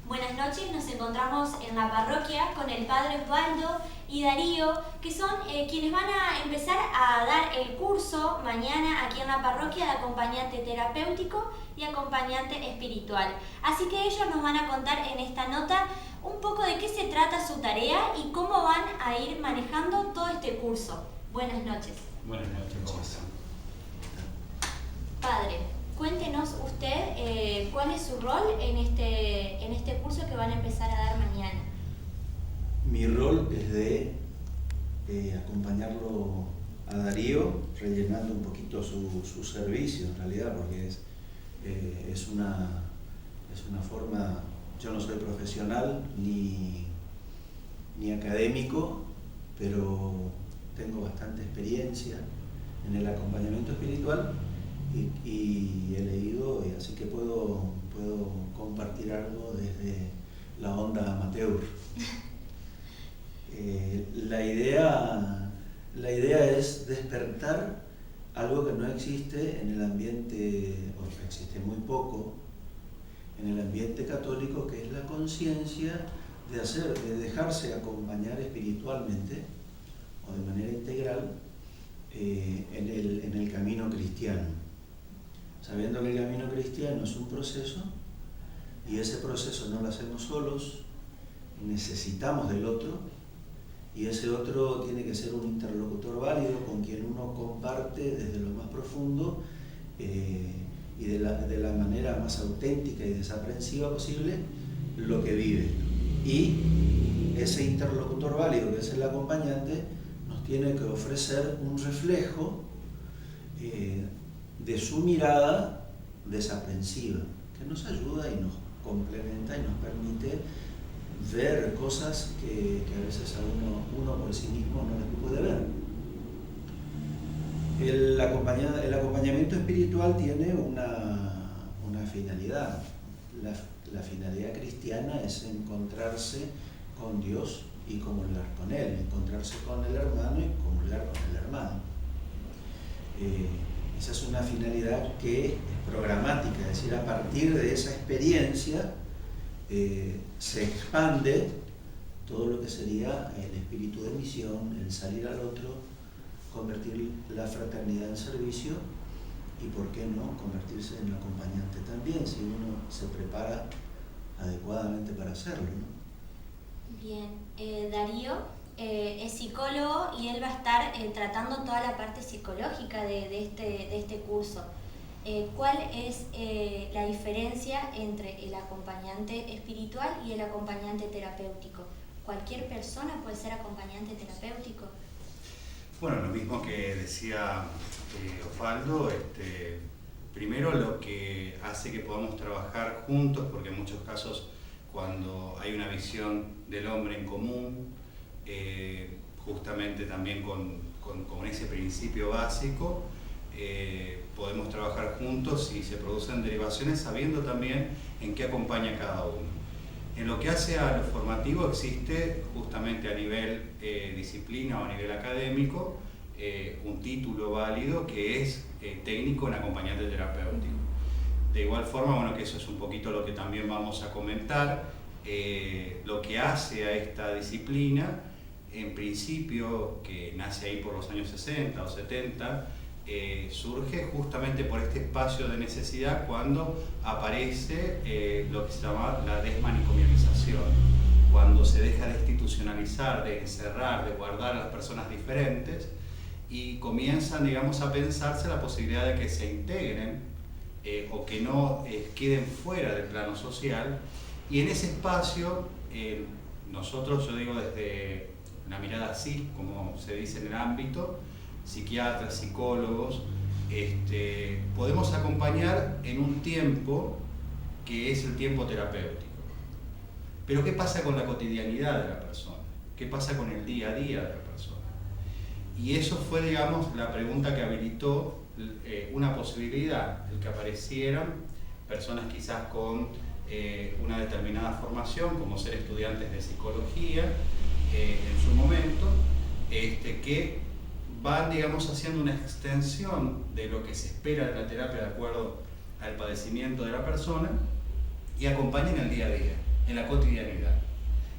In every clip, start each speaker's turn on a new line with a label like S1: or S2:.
S1: Buenas noches, nos encontramos en la parroquia con el padre Osvaldo y Darío, que son quienes van a empezar a dar el curso mañana aquí en la parroquia de acompañante terapéutico y acompañante espiritual. Así que ellos nos van a contar en esta nota un poco de qué se trata su tarea y cómo van a ir manejando todo este curso. Buenas noches.
S2: Buenas noches, ¿cómo están?
S1: Padre, cuéntenos usted cuál es su rol en este curso que van a empezar a dar mañana.
S3: Mi rol es de acompañarlo a Darío, rellenando un poquito su servicio en realidad, porque es una forma. Yo no soy profesional ni académico, pero tengo bastante experiencia en el acompañamiento espiritual y he leído, y así que puedo compartir algo desde la onda amateur. La idea es despertar algo que no existe en el ambiente, o existe muy poco, en el ambiente católico, que es la conciencia de dejarse acompañar espiritualmente o de manera integral en el camino cristiano. Sabiendo que el camino cristiano es un proceso, y ese proceso no lo hacemos solos, necesitamos del otro, y ese otro tiene que ser un interlocutor válido con quien uno comparte desde lo más profundo y de la manera más auténtica y desaprensiva posible lo que vive. Y ese interlocutor válido, que es el acompañante, nos tiene que ofrecer un reflejo de su mirada desaprensiva, que nos ayuda y nos complementa y nos permite ver cosas que a veces a uno por sí mismo no las puede ver. El acompañamiento espiritual tiene una finalidad. La finalidad cristiana es encontrarse con Dios y comulgar con Él, encontrarse con el hermano y comulgar con el hermano. Esa es una finalidad que es programática, es decir, a partir de esa experiencia se expande todo lo que sería el espíritu de misión, el salir al otro, convertir la fraternidad en servicio y, ¿por qué no?, convertirse en acompañante también, si uno se prepara adecuadamente para hacerlo, ¿no?
S1: Bien, Darío es psicólogo y él va a estar tratando toda la parte psicológica de este curso. ¿Cuál es la diferencia entre el acompañante espiritual y el acompañante terapéutico? ¿Cualquier persona puede ser acompañante terapéutico?
S2: Bueno, lo mismo que decía Osvaldo, primero lo que hace que podamos trabajar juntos, porque en muchos casos cuando hay una visión del hombre en común, justamente también con ese principio básico, podemos trabajar juntos y se producen derivaciones sabiendo también en qué acompaña cada uno. En lo que hace a lo formativo existe justamente a nivel disciplina o a nivel académico un título válido que es técnico en acompañante terapéutico. De igual forma, bueno, que eso es un poquito lo que también vamos a comentar, lo que hace a esta disciplina, en principio, que nace ahí por los años 60 o 70, surge justamente por este espacio de necesidad cuando aparece lo que se llama la desmanicomialización, cuando se deja de institucionalizar, de encerrar, de guardar a las personas diferentes y comienzan, digamos, a pensarse la posibilidad de que se integren o que no queden fuera del plano social, y en ese espacio nosotros, yo digo desde una mirada así, como se dice en el ámbito, psiquiatras, psicólogos, podemos acompañar en un tiempo que es el tiempo terapéutico. Pero ¿qué pasa con la cotidianidad de la persona? ¿Qué pasa con el día a día de la persona? Y eso fue, digamos, la pregunta que habilitó una posibilidad, el que aparecieran personas quizás con una determinada formación, como ser estudiantes de psicología en su momento, que van, digamos, haciendo una extensión de lo que se espera de la terapia de acuerdo al padecimiento de la persona y acompañan el día a día. en la cotidianidad.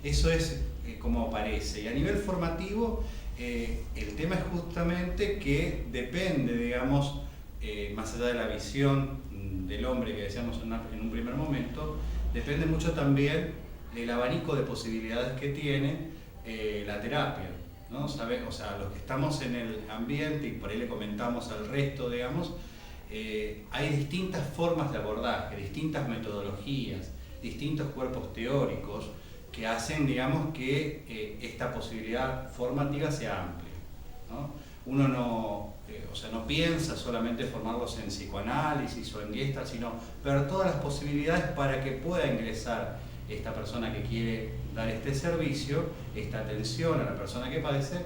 S2: Eso es como aparece. Y a nivel formativo, el tema es justamente que depende, digamos, más allá de la visión del hombre que decíamos en un primer momento, depende mucho también del abanico de posibilidades que tiene la terapia, ¿no? O sea, los que estamos en el ambiente, y por ahí le comentamos al resto, digamos, hay distintas formas de abordaje, distintas metodologías, distintos cuerpos teóricos que hacen, digamos, que esta posibilidad formativa sea amplia, ¿no? Uno no piensa solamente formarlos en psicoanálisis o en Gestalt, sino ver todas las posibilidades para que pueda ingresar esta persona que quiere dar este servicio, esta atención a la persona que padece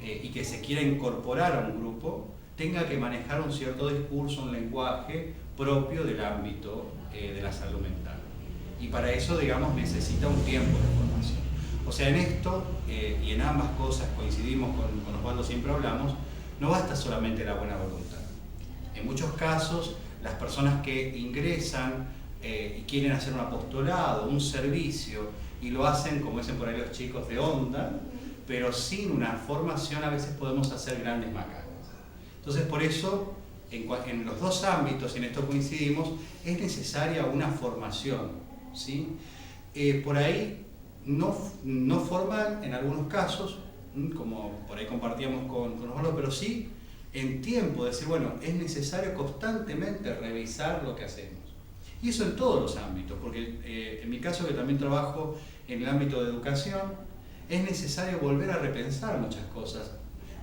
S2: y que se quiera incorporar a un grupo, tenga que manejar un cierto discurso, un lenguaje propio del ámbito de la salud mental. Y para eso, digamos, necesita un tiempo de formación. O sea, en esto y en ambas cosas coincidimos con Osvaldo, siempre hablamos, no basta solamente la buena voluntad. En muchos casos, las personas que ingresan y quieren hacer un apostolado, un servicio, y lo hacen, como dicen por ahí los chicos, de onda, pero sin una formación a veces podemos hacer grandes macanas. Entonces, por eso, en los dos ámbitos, y en esto coincidimos, es necesaria una formación, ¿sí? Por ahí, no formal en algunos casos, como por ahí compartíamos con Osvaldo, pero sí en tiempo, de decir, bueno, es necesario constantemente revisar lo que hacemos. Y eso en todos los ámbitos, porque en mi caso, que también trabajo en el ámbito de educación, es necesario volver a repensar muchas cosas,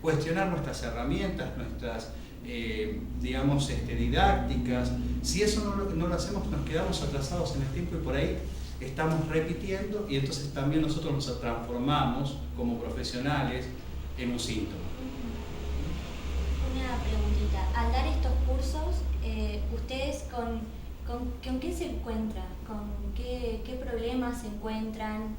S2: cuestionar nuestras herramientas, nuestras, digamos, didácticas. Si eso no lo hacemos, nos quedamos atrasados en el tiempo y por ahí estamos repitiendo, y entonces también nosotros nos transformamos como profesionales en un síntoma.
S1: Una preguntita, al dar estos cursos, ¿ustedes con qué se encuentran? ¿Con qué problemas se encuentran?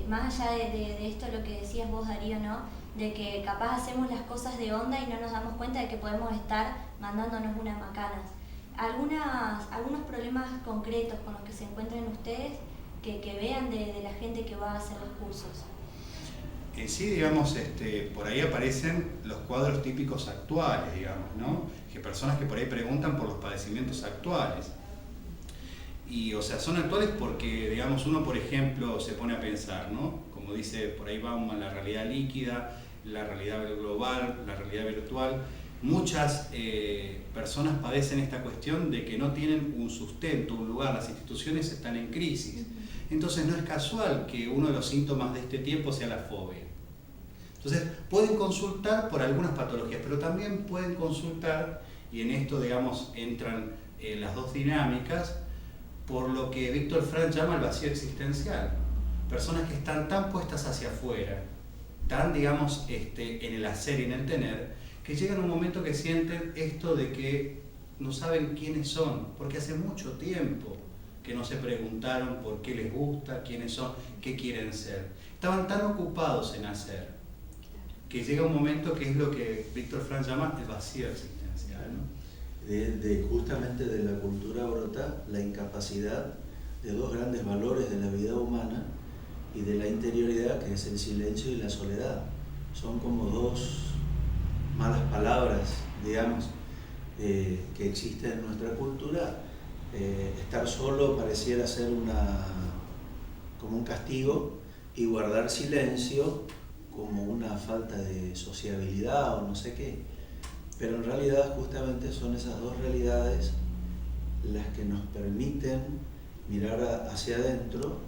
S1: Más allá de esto, lo que decías vos, Darío, ¿no? De que capaz hacemos las cosas de onda y no nos damos cuenta de que podemos estar mandándonos unas macanas. Algunos problemas concretos con los que se encuentran ustedes que vean de la gente que va a hacer los cursos.
S2: Sí, digamos, por ahí aparecen los cuadros típicos actuales, digamos, ¿no? Que personas que por ahí preguntan por los padecimientos actuales. Y, o sea, son actuales porque, digamos, uno, por ejemplo, se pone a pensar, ¿no? Como dice, por ahí vamos a la realidad líquida, la realidad global, la realidad virtual. Muchas personas padecen esta cuestión de que no tienen un sustento, un lugar, las instituciones están en crisis. Entonces no es casual que uno de los síntomas de este tiempo sea la fobia. Entonces pueden consultar por algunas patologías, pero también pueden consultar, y en esto, digamos, entran las dos dinámicas, por lo que Víctor Frank llama el vacío existencial. Personas que están tan puestas hacia afuera, tan, digamos, en el hacer y en el tener, que llegan a un momento que sienten esto de que no saben quiénes son, porque hace mucho tiempo que no se preguntaron por qué les gusta, quiénes son, qué quieren ser. Estaban tan ocupados en hacer, que llega un momento que es lo que Víctor Frank llama el vacío existencial, ¿no?
S3: Justamente de la cultura brota la incapacidad de dos grandes valores de la vida humana y de la interioridad, que es el silencio y la soledad. Son como dos malas palabras, digamos, que existen en nuestra cultura. Estar solo pareciera ser como un castigo, y guardar silencio como una falta de sociabilidad o no sé qué. Pero en realidad justamente son esas dos realidades las que nos permiten mirar hacia adentro,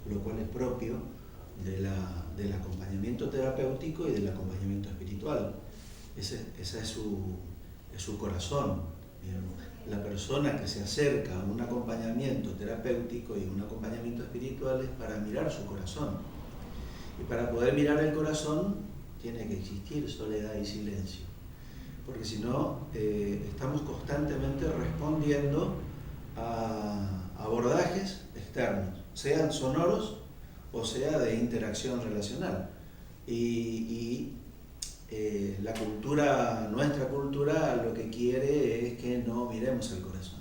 S3: lo cual es propio del acompañamiento terapéutico y del acompañamiento espiritual. Ese es su corazón, digamos. La persona que se acerca a un acompañamiento terapéutico y un acompañamiento espiritual es para mirar su corazón. Y para poder mirar el corazón tiene que existir soledad y silencio. Porque si no, estamos constantemente respondiendo a abordajes externos, sean sonoros o sea de interacción relacional. Nuestra cultura lo que quiere es que no miremos el corazón,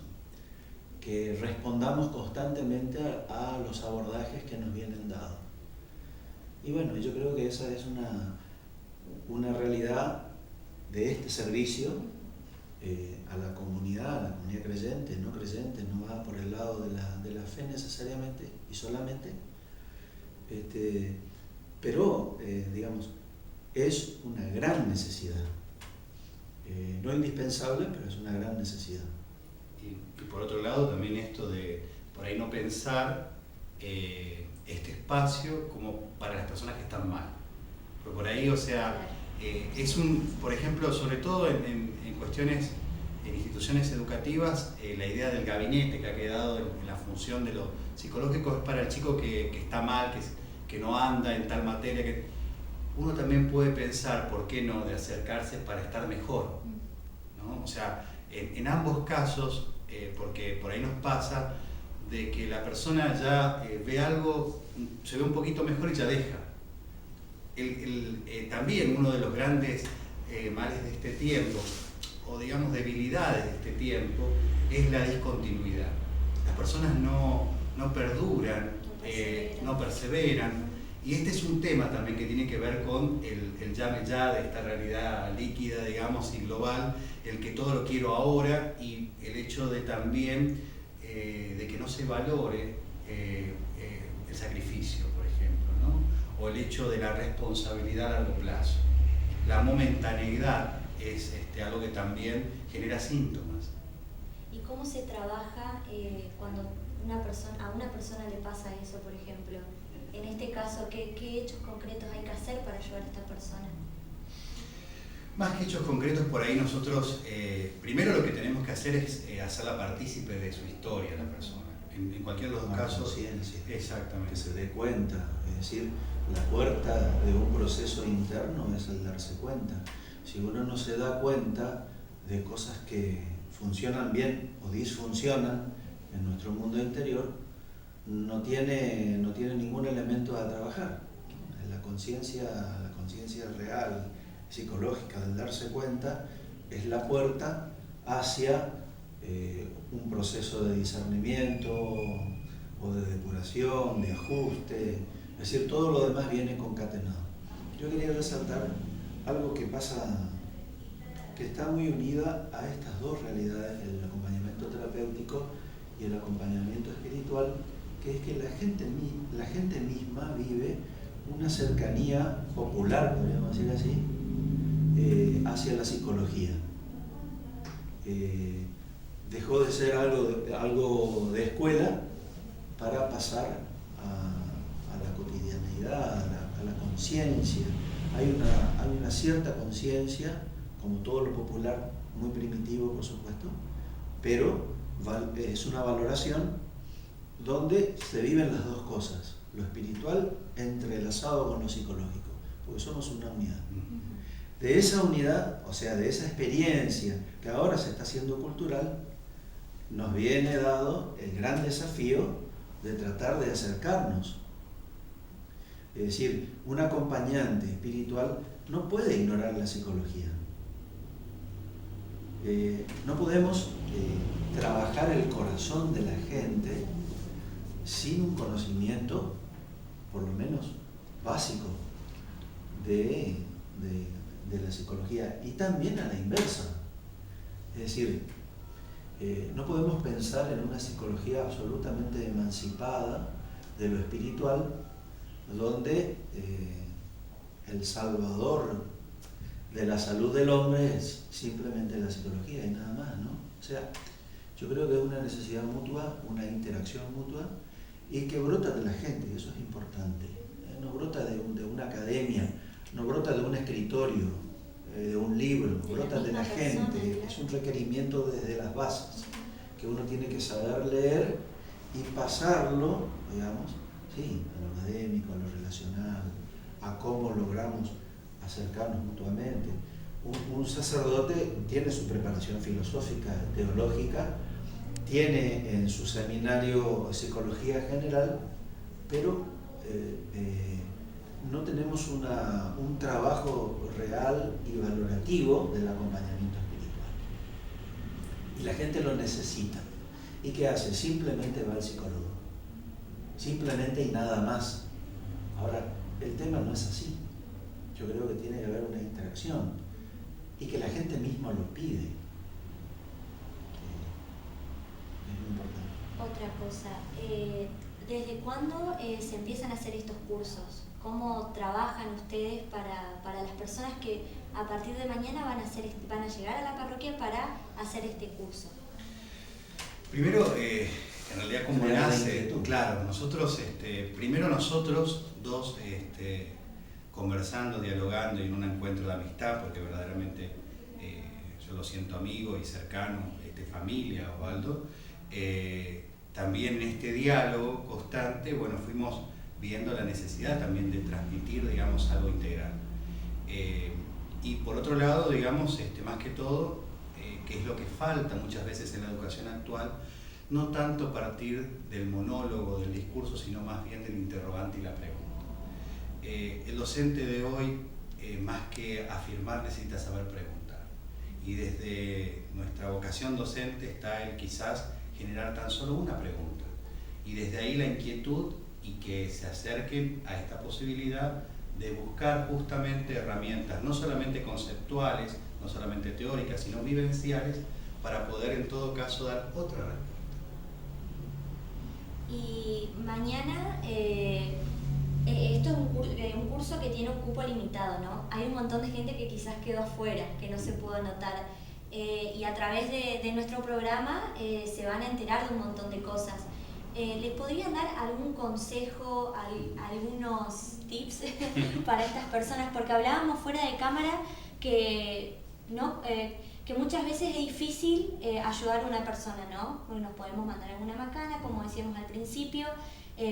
S3: que respondamos constantemente a los abordajes que nos vienen dados. Y bueno, yo creo que esa es una realidad de este servicio a la comunidad creyente, no creyente, no va por el lado de la fe necesariamente y solamente, pero digamos, es una gran necesidad, no indispensable, pero es una gran necesidad.
S2: Y por otro lado también esto de por ahí no pensar este espacio como para las personas que están mal, porque por ahí, o sea, es por ejemplo, sobre todo en cuestiones, en instituciones educativas, la idea del gabinete que ha quedado en la función de lo psicológico es para el chico que está mal, que no anda en tal materia, que uno también puede pensar, ¿por qué no?, de acercarse para estar mejor, ¿no? O sea, en ambos casos, porque por ahí nos pasa de que la persona ya ve algo, se ve un poquito mejor y ya deja. También uno de los grandes males de este tiempo, o digamos debilidades de este tiempo, es la discontinuidad. Las personas no perduran, no perseveran, y este es un tema también que tiene que ver con el llame ya de esta realidad líquida, digamos, y global, el que todo lo quiero ahora, y el hecho de también de que no se valore el sacrificio, por ejemplo, ¿no? O el hecho de la responsabilidad a largo plazo. La momentaneidad es algo que también genera síntomas.
S1: ¿Y cómo se trabaja cuando a una persona le pasa eso, por ejemplo? En este caso, ¿qué hechos concretos hay que hacer para ayudar a esta persona?
S2: Más que hechos concretos, por ahí nosotros, primero lo que tenemos que hacer es hacerla partícipe de su historia, la persona. En cualquiera de los dos casos.
S3: Conciencia.
S2: Exactamente.
S3: Que se dé cuenta. Es decir, la puerta de un proceso interno es el darse cuenta. Si uno no se da cuenta de cosas que funcionan bien o disfuncionan en nuestro mundo interior, no tiene ningún elemento a trabajar. La conciencia real, psicológica del darse cuenta, es la puerta hacia un proceso de discernimiento o de depuración, de ajuste, es decir, todo lo demás viene concatenado. Yo quería resaltar algo que pasa, que está muy unida a estas dos realidades, el acompañamiento terapéutico y el acompañamiento espiritual, que es que la gente misma vive una cercanía popular, podríamos decir así, hacia la psicología. Dejó de ser algo de escuela para pasar a la cotidianeidad, a la conciencia. Hay una cierta conciencia, como todo lo popular, muy primitivo por supuesto, pero es una valoración donde se viven las dos cosas, lo espiritual entrelazado con lo psicológico, porque somos una unidad. De esa unidad, o sea, de esa experiencia que ahora se está haciendo cultural, nos viene dado el gran desafío de tratar de acercarnos. Es decir, un acompañante espiritual no puede ignorar la psicología. No podemos trabajar el corazón de la gente sin un conocimiento, por lo menos básico, de la psicología, y también a la inversa. Es decir, no podemos pensar en una psicología absolutamente emancipada de lo espiritual, donde el salvador de la salud del hombre es simplemente la psicología y nada más, ¿no? O sea, yo creo que es una necesidad mutua, una interacción mutua, y que brota de la gente, y eso es importante. No brota de una academia, no brota de un escritorio, de un libro, brota de la gente. Es un requerimiento desde las bases, que uno tiene que saber leer y pasarlo, digamos, sí, a lo académico, a lo relacional, a cómo logramos acercarnos mutuamente. Un sacerdote tiene su preparación filosófica, teológica, tiene en su seminario psicología general, pero no tenemos un trabajo real y valorativo del acompañamiento espiritual. Y la gente lo necesita. ¿Y qué hace? Simplemente va al psicólogo. Simplemente y nada más. Ahora, el tema no es así. Yo creo que tiene que haber una interacción y que la gente misma lo pide. Es muy importante.
S1: Otra cosa, ¿desde cuándo se empiezan a hacer estos cursos? ¿Cómo trabajan ustedes para las personas que a partir de mañana van a llegar a la parroquia para hacer este curso?
S2: Primero, en realidad, ¿cómo nace? Claro, nosotros, primero nosotros dos, conversando, dialogando y en un encuentro de amistad, porque verdaderamente yo lo siento amigo y cercano, familia, Osvaldo, también en este diálogo constante, bueno, fuimos viendo la necesidad también de transmitir, digamos, algo integral. Y por otro lado, digamos, más que todo, que es lo que falta muchas veces en la educación actual, no tanto partir del monólogo, del discurso, sino más bien del interrogante y la pregunta. El docente de hoy, más que afirmar, necesita saber preguntar. Y desde nuestra vocación docente está el quizás generar tan solo una pregunta. Y desde ahí la inquietud y que se acerquen a esta posibilidad de buscar justamente herramientas, no solamente conceptuales, no solamente teóricas, sino vivenciales, para poder en todo caso dar otra respuesta.
S1: Y mañana, esto es un curso que tiene un cupo limitado, ¿no? Hay un montón de gente que quizás quedó afuera, que no se pudo anotar. Y a través de nuestro programa se van a enterar de un montón de cosas. ¿Les podrían dar algún consejo, algunos tips para estas personas? Porque hablábamos fuera de cámara que muchas veces es difícil ayudar a una persona, ¿no? Nos podemos mandar alguna macana, como decíamos al principio,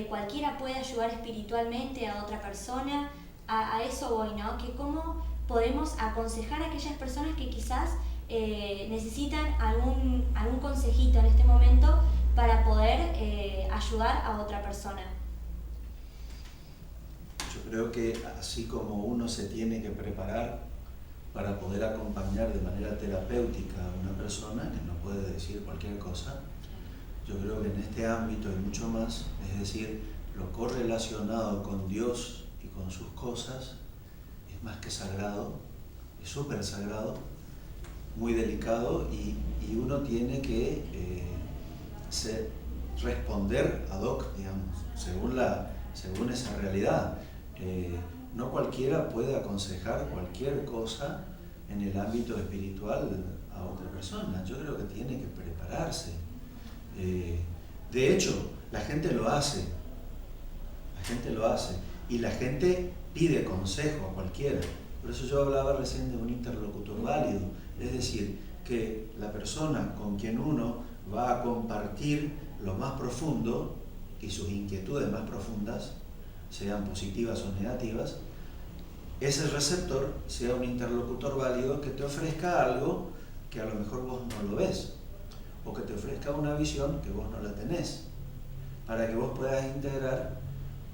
S1: cualquiera puede ayudar espiritualmente a otra persona, a eso voy, ¿no? Que cómo podemos aconsejar a aquellas personas que quizás necesitan algún consejito en este momento para poder ayudar a otra persona.
S3: Yo creo que así como uno se tiene que preparar para poder acompañar de manera terapéutica a una persona que no puede decir cualquier cosa, yo creo que en este ámbito hay mucho más, es decir, lo correlacionado con Dios y con sus cosas es más que sagrado, es súper sagrado, muy delicado y uno tiene que responder ad hoc, digamos, según esa realidad. No cualquiera puede aconsejar cualquier cosa en el ámbito espiritual a otra persona. Yo creo que tiene que prepararse. De hecho, la gente lo hace. Y la gente pide consejo a cualquiera. Por eso yo hablaba recién de un interlocutor válido. Es decir, que la persona con quien uno va a compartir lo más profundo y sus inquietudes más profundas, sean positivas o negativas, ese receptor sea un interlocutor válido que te ofrezca algo que a lo mejor vos no lo ves, o que te ofrezca una visión que vos no la tenés, para que vos puedas integrar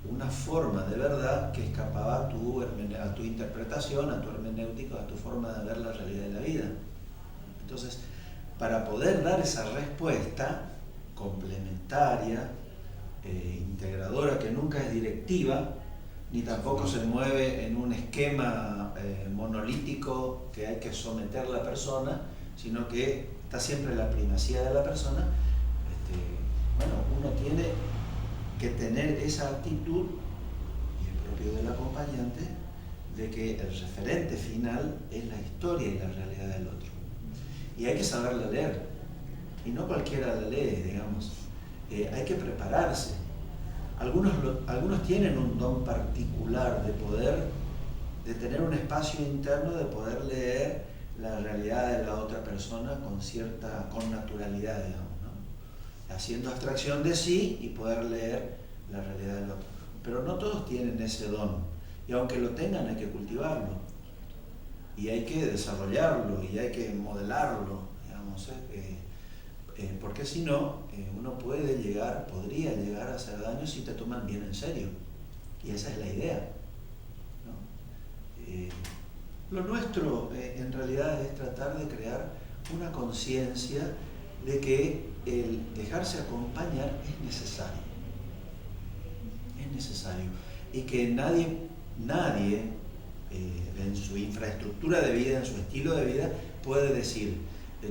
S3: una forma de verdad que escapaba a tu interpretación, a tu hermenéutica, a tu forma de ver la realidad de la vida. Entonces, para poder dar esa respuesta complementaria, integradora, que nunca es directiva, ni tampoco se mueve en un esquema monolítico que hay que someter a la persona, sino que está siempre la primacía de la persona. Uno tiene que tener esa actitud, y es propio del acompañante, de que el referente final es la historia y la realidad del otro. Y hay que saberla leer, y no cualquiera la lee, digamos. Hay que prepararse. Algunos tienen un don particular de tener un espacio interno, de poder leer la realidad de la otra persona con naturalidad, digamos, ¿no? Haciendo abstracción de sí y poder leer la realidad del otro. Pero no todos tienen ese don, y aunque lo tengan hay que cultivarlo, y hay que desarrollarlo, y hay que modelarlo, digamos, porque si no, uno podría llegar a hacer daño si te toman bien en serio, y esa es la idea, ¿no? Lo nuestro en realidad es tratar de crear una conciencia de que el dejarse acompañar es necesario. Es necesario. Y que nadie en su infraestructura de vida, en su estilo de vida, puede decir: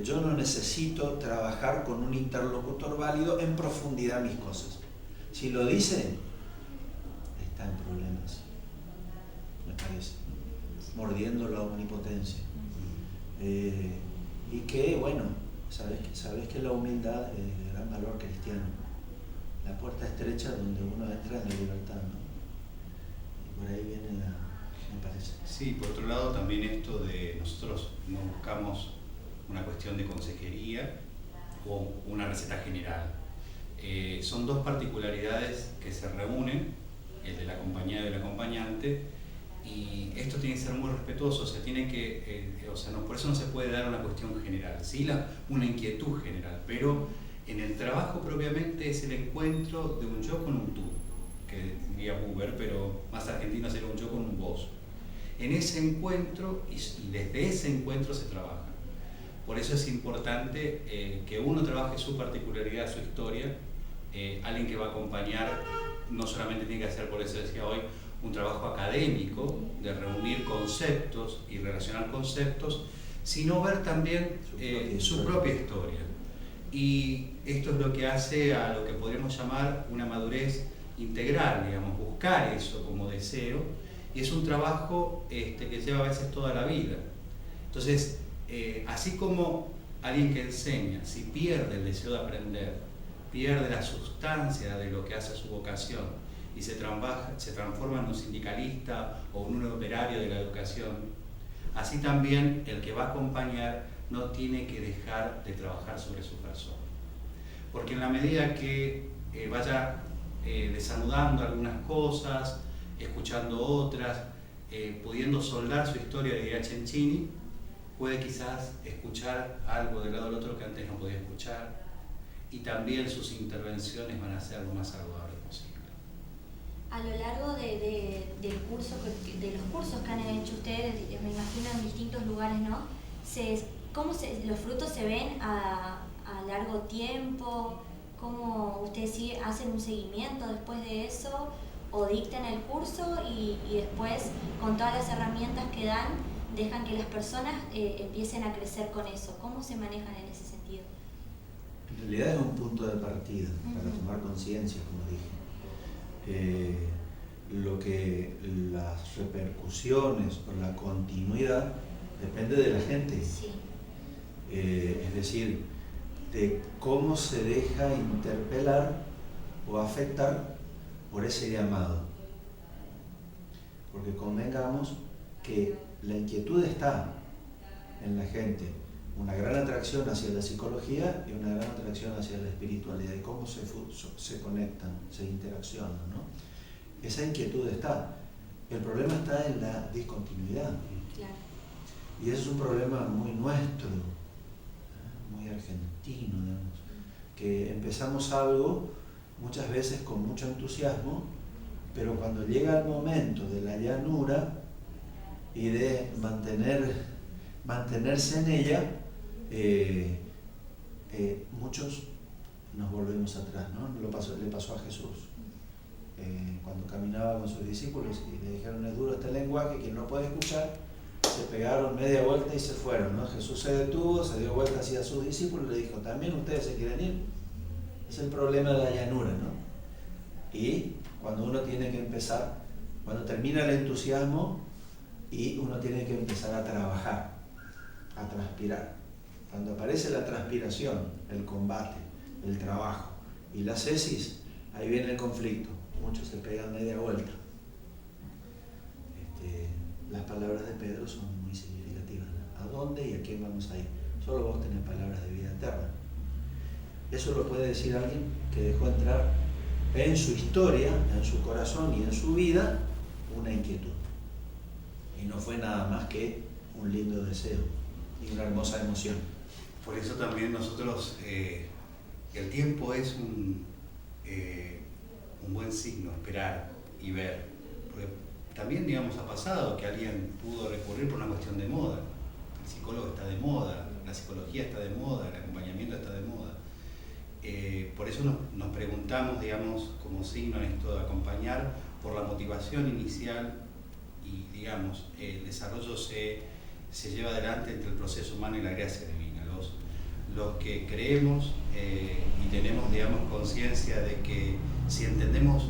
S3: yo no necesito trabajar con un interlocutor válido en profundidad mis cosas. Si lo dice, está en problemas, me parece, mordiendo la omnipotencia. Y que, bueno, sabes que la humildad es el gran valor cristiano. La puerta estrecha donde uno entra en la libertad, ¿no? Y por ahí viene me parece.
S2: Sí, por otro lado también esto de nosotros no buscamos una cuestión de consejería o una receta general. Son dos particularidades que se reúnen, el del acompañado y el acompañante, y esto tiene que ser muy respetuoso, o sea, por eso no se puede dar una cuestión general, sí una inquietud general, pero en el trabajo propiamente es el encuentro de un yo con un tú, que diría Buber, pero más argentino sería un yo con un vos. En ese encuentro y desde ese encuentro se trabaja. Por eso es importante que uno trabaje su particularidad, su historia. Alguien que va a acompañar no solamente tiene que hacer, por eso decía hoy, un trabajo académico de reunir conceptos y relacionar conceptos, sino ver también su propia historia. Y esto es lo que hace a lo que podríamos llamar una madurez integral, digamos, buscar eso como deseo, y es un trabajo que lleva a veces toda la vida. Entonces, así como alguien que enseña, si pierde el deseo de aprender, pierde la sustancia de lo que hace su vocación y se transforma en un sindicalista o en un operario de la educación, así también el que va a acompañar no tiene que dejar de trabajar sobre su persona. Porque en la medida que vaya desanudando algunas cosas, escuchando otras, pudiendo soldar su historia, diría Cencini, puede quizás escuchar algo del lado del otro que antes no podía escuchar, y también sus intervenciones van a ser lo más saludables posible.
S1: A lo largo del curso, de los cursos que han hecho ustedes, me imagino en distintos lugares, ¿no? ¿Los frutos se ven a largo tiempo? ¿Cómo ustedes hacen un seguimiento después de eso? ¿O dictan el curso y después, con todas las herramientas que dan, dejan que las personas empiecen a crecer con eso? ¿Cómo se manejan en ese sentido?
S3: En realidad es un punto de partida para tomar conciencia, como dije. Lo que las repercusiones o la continuidad depende de la gente.
S1: Sí.
S3: Es decir, de cómo se deja interpelar o afectar por ese llamado. Porque convengamos que la inquietud está en la gente, una gran atracción hacia la psicología y una gran atracción hacia la espiritualidad y cómo se conectan, se interaccionan, ¿no? Esa inquietud está. El problema está en la discontinuidad.
S1: Claro.
S3: Y eso es un problema muy nuestro, muy argentino, digamos, que empezamos algo muchas veces con mucho entusiasmo, pero cuando llega el momento de la llanura y de mantenerse en ella, muchos nos volvemos atrás, ¿no? Le pasó a Jesús. Cuando caminaba con sus discípulos y le dijeron: es duro este lenguaje, quien no puede escuchar, se pegaron media vuelta y se fueron, ¿no? Jesús se detuvo, se dio vuelta hacia sus discípulos y le dijo: ¿también ustedes se quieren ir? Es el problema de la llanura, ¿no? Y cuando uno tiene que empezar, cuando termina el entusiasmo y uno tiene que empezar a trabajar, a transpirar. Cuando aparece la transpiración, el combate, el trabajo y la cesis, ahí viene el conflicto. Muchos se pegan media vuelta. Las palabras de Pedro son muy significativas, ¿no? ¿A dónde y a quién vamos a ir? Solo vos tenés palabras de vida eterna. Eso lo puede decir alguien que dejó entrar en su historia, en su corazón y en su vida una inquietud. Y no fue nada más que un lindo deseo y una hermosa emoción.
S2: Por eso también nosotros, el tiempo es un buen signo, esperar y ver. Porque también, digamos, ha pasado que alguien pudo recurrir por una cuestión de moda. El psicólogo está de moda, la psicología está de moda, el acompañamiento está de moda. Por eso nos preguntamos, digamos, como signo en esto de acompañar, por la motivación inicial y, digamos, el desarrollo se lleva adelante entre el proceso humano y la gracia divina. Los que creemos y tenemos, digamos, conciencia de que si entendemos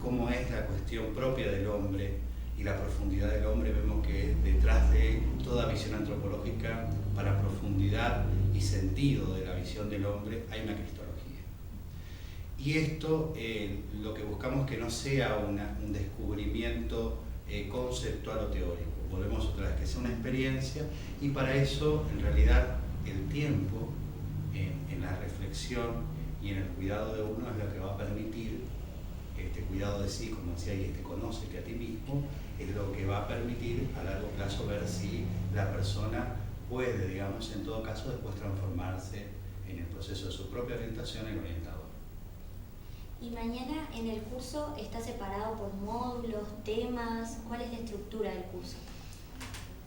S2: cómo es la cuestión propia del hombre y la profundidad del hombre, vemos que detrás de toda visión antropológica, para profundidad y sentido de la visión del hombre, hay una cristología. Y esto lo que buscamos que no sea un descubrimiento conceptual o teórico. Volvemos otra vez, que sea una experiencia, y para eso, en realidad, el tiempo en la reflexión y en el cuidado de uno es lo que va a permitir, este cuidado de sí, como decía, y conócete a ti mismo, es lo que va a permitir a largo plazo ver si la persona puede, digamos, en todo caso, después transformarse en el proceso de su propia orientación en orientador.
S1: Y mañana en el curso está separado por módulos, temas. ¿Cuál es la estructura del curso?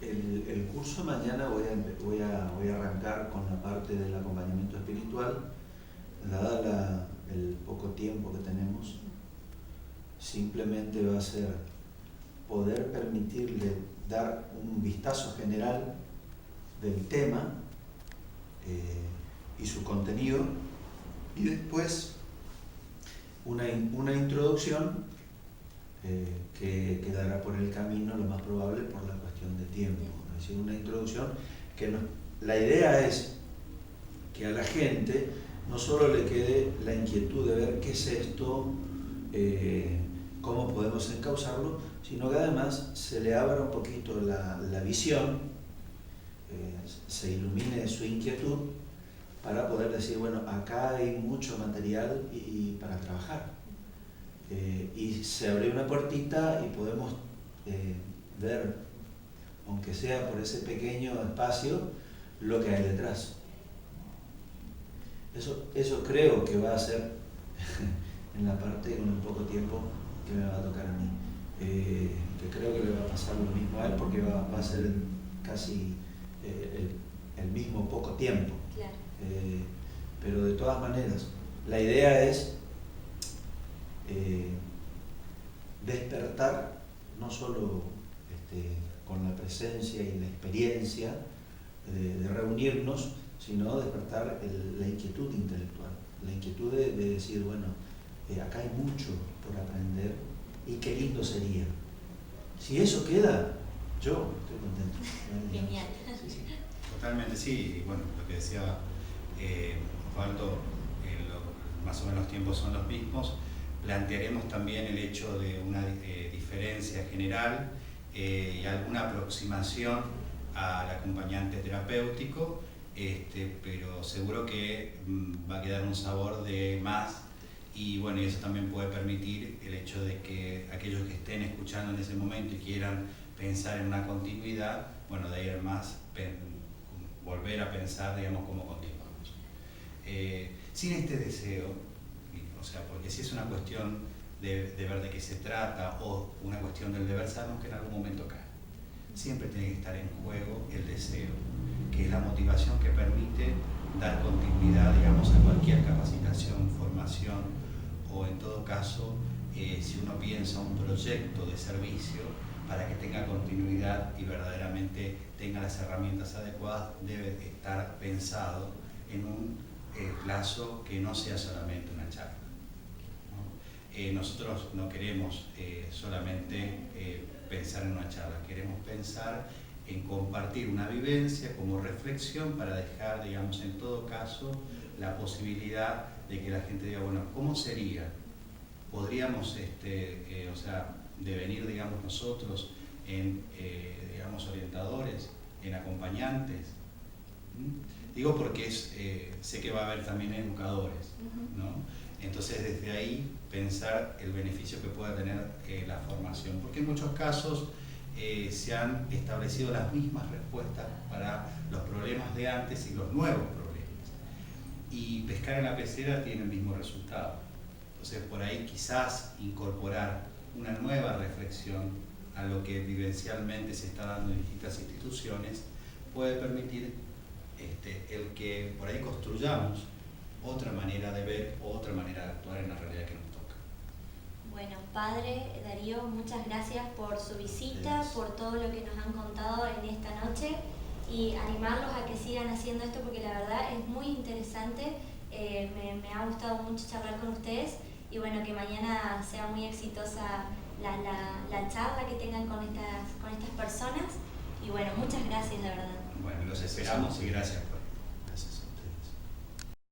S3: El curso mañana voy a arrancar con la parte del acompañamiento espiritual. Dada el poco tiempo que tenemos, simplemente va a ser poder permitirle dar un vistazo general del tema y su contenido, y después una introducción que quedará por el camino, lo más probable, por la cuestión de tiempo. Es decir, una introducción que la idea es que a la gente no solo le quede la inquietud de ver qué es esto, cómo podemos encauzarlo, sino que además se le abra un poquito la visión, se ilumine su inquietud para poder decir, bueno, acá hay mucho material y para trabajar. Y se abre una puertita y podemos ver, aunque sea por ese pequeño espacio, lo que hay detrás. Eso creo que va a ser en la parte, con el poco tiempo que me va a tocar a mí. Que creo que le va a pasar lo mismo a él, porque va a ser casi el mismo poco tiempo.
S1: Claro.
S3: Pero de todas maneras, la idea es despertar no solo con la presencia y la experiencia de reunirnos, sino despertar la inquietud intelectual, la inquietud de decir, bueno, acá hay mucho por aprender y qué lindo sería. Si eso queda, yo estoy contento.
S1: Genial.
S3: Sí, sí.
S2: Totalmente, sí. Y bueno, lo que decía Osvaldo, más o menos los tiempos son los mismos. Plantearemos también el hecho de una diferencia general y alguna aproximación al acompañante terapéutico, pero seguro que va a quedar un sabor de más, y bueno, eso también puede permitir el hecho de que aquellos que estén escuchando en ese momento y quieran pensar en una continuidad, bueno, de ahí en más volver a pensar, digamos, cómo continuamos. Sin este deseo, o sea, porque si es una cuestión de ver de qué se trata o una cuestión del deber, sabemos que en algún momento cae. Siempre tiene que estar en juego el deseo, que es la motivación que permite dar continuidad, digamos, a cualquier capacitación, formación, o en todo caso, si uno piensa un proyecto de servicio, para que tenga continuidad y verdaderamente tenga las herramientas adecuadas, debe estar pensado en un plazo que no sea solamente una charla, ¿no? Nosotros no queremos solamente pensar en una charla, queremos pensar en compartir una vivencia como reflexión para dejar, digamos, en todo caso, la posibilidad de que la gente diga, bueno, ¿cómo sería? ¿Podríamos, o sea, devenir, digamos, nosotros en, digamos, orientadores, en acompañantes? Digo porque sé que va a haber también educadores, ¿no? Entonces, desde ahí, pensar el beneficio que pueda tener la formación, porque en muchos casos se han establecido las mismas respuestas para los problemas de antes y los nuevos problemas, y pescar en la pecera tiene el mismo resultado. Entonces, por ahí quizás incorporar una nueva reflexión a lo que vivencialmente se está dando en distintas instituciones puede permitir el que por ahí construyamos otra manera de ver, otra manera de actuar en la realidad que nos toca.
S1: Bueno, Padre Darío, muchas gracias por su visita, por todo lo que nos han contado en esta noche y animarlos a que sigan haciendo esto porque la verdad es muy interesante. Me ha gustado mucho charlar con ustedes y bueno, que mañana sea muy exitosa la charla que tengan con estas personas y bueno, muchas gracias de verdad.
S2: Bueno, los esperamos y gracias por